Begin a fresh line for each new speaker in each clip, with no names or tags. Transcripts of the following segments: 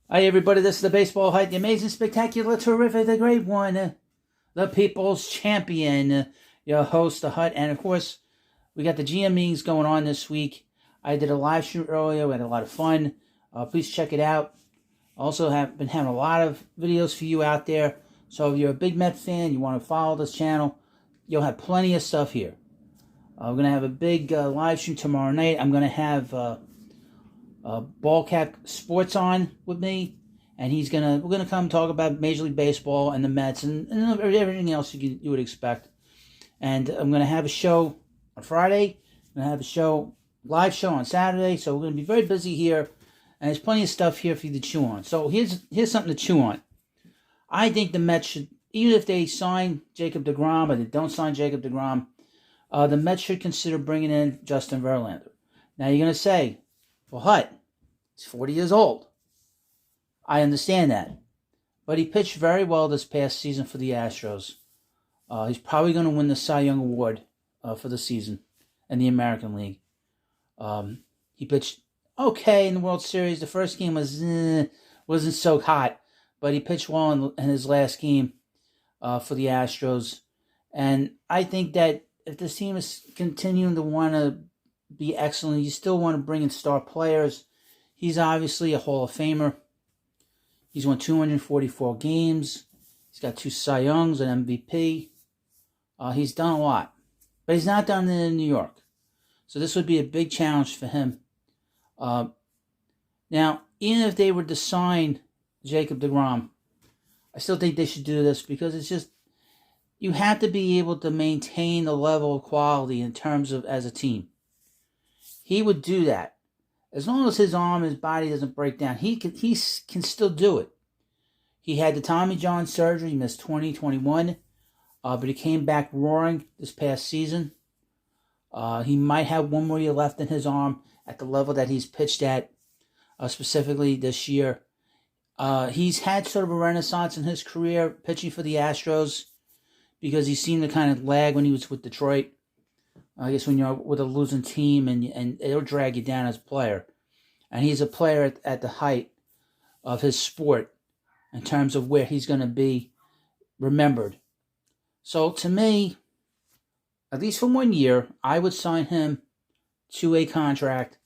Hi, everybody. This is the Baseball Hut, the amazing, spectacular, terrific, the great one, the people's champion, your host, the Hut. And of course, we got the GM meetings going on this week. I did a live shoot earlier. We had a lot of fun. Please check it out. Also, have been having a lot of videos for you out there. So if you're a big Met fan, you want to follow this channel, you'll have plenty of stuff here. We're going to have a big live shoot tomorrow night. I'm going to have Ballcap Sports on with me, and we're gonna come talk about Major League Baseball and the Mets and everything else you would expect. And I'm gonna have a show on Friday. I'm gonna have a live show on Saturday. So we're gonna be very busy here, and there's plenty of stuff here for you to chew on. So here's something to chew on. I think the Mets should, even if they sign Jacob deGrom or they don't sign Jacob deGrom, the Mets should consider bringing in Justin Verlander. Now you're gonna say, well, Hut, he's 40 years old. I understand that. But he pitched very well this past season for the Astros. He's probably going to win the Cy Young Award for the season in the American League. He pitched okay in the World Series. The first game wasn't so hot, but he pitched well in his last game for the Astros. And I think that if this team is continuing to want to be excellent, you still want to bring in star players. He's obviously a Hall of Famer. He's won 244 games. He's got 2 Cy Youngs, an MVP. He's done a lot. But he's not done it in New York. So this would be a big challenge for him. Now, even if they were to sign Jacob deGrom, I still think they should do this because it's just, you have to be able to maintain the level of quality in terms of as a team. He would do that. As long as his arm and his body doesn't break down, he can still do it. He had the Tommy John surgery. He missed 2021, but he came back roaring this past season. He might have one more year left in his arm at the level that he's pitched at, specifically this year. He's had sort of a renaissance in his career pitching for the Astros because he seemed to kind of lag when he was with Detroit. I guess when you're with a losing team and it'll drag you down as a player. And he's a player at the height of his sport in terms of where he's going to be remembered. So to me, at least for 1 year, I would sign him to a contract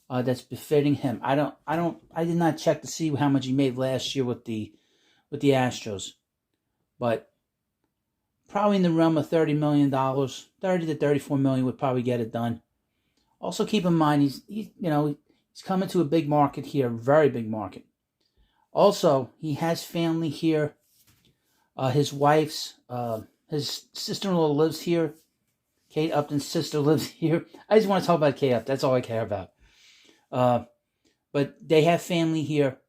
that's befitting him. I did not check to see how much he made last year with the Astros. But probably in the realm of $30 million, $30 to $34 million would probably get it done. Also, keep in mind he's coming to a big market here, very big market. Also, he has family here. His wife's, his sister-in-law lives here. Kate Upton's sister lives here. I just want to talk about Kate Upton. That's all I care about. But they have family here,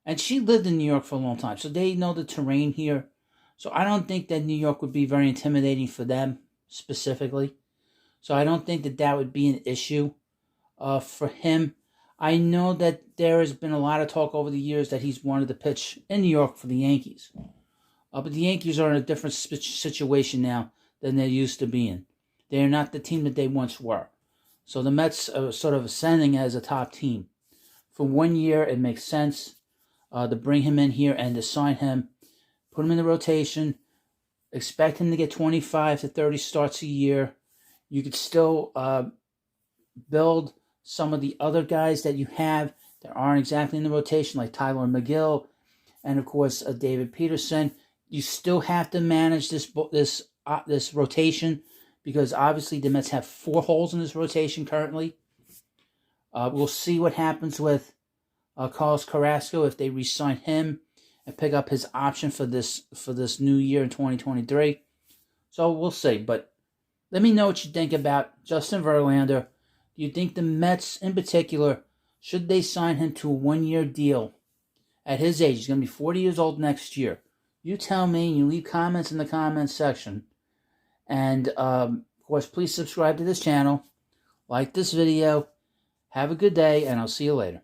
and she lived in New York for a long time, so they know the terrain here. So I don't think that New York would be very intimidating for them specifically. So I don't think that would be an issue for him. I know that there has been a lot of talk over the years that he's wanted to pitch in New York for the Yankees. But the Yankees are in a different situation now than they used to be in. They are not the team that they once were. So the Mets are sort of ascending as a top team. For 1 year, it makes sense to bring him in here and to sign him. Put him in the rotation. Expect him to get 25 to 30 starts a year. You could still build some of the other guys that you have that aren't exactly in the rotation, like Tyler McGill and, of course, David Peterson. You still have to manage this rotation because, obviously, the Mets have 4 holes in this rotation currently. We'll see what happens with Carlos Carrasco if they re-sign him and pick up his option for this new year in 2023. So we'll see. But let me know what you think about Justin Verlander. Do you think the Mets in particular, should they sign him to a 1-year deal at his age? He's going to be 40 years old next year. You tell me, and you leave comments in the comments section. And, of course, please subscribe to this channel. Like this video. Have a good day, and I'll see you later.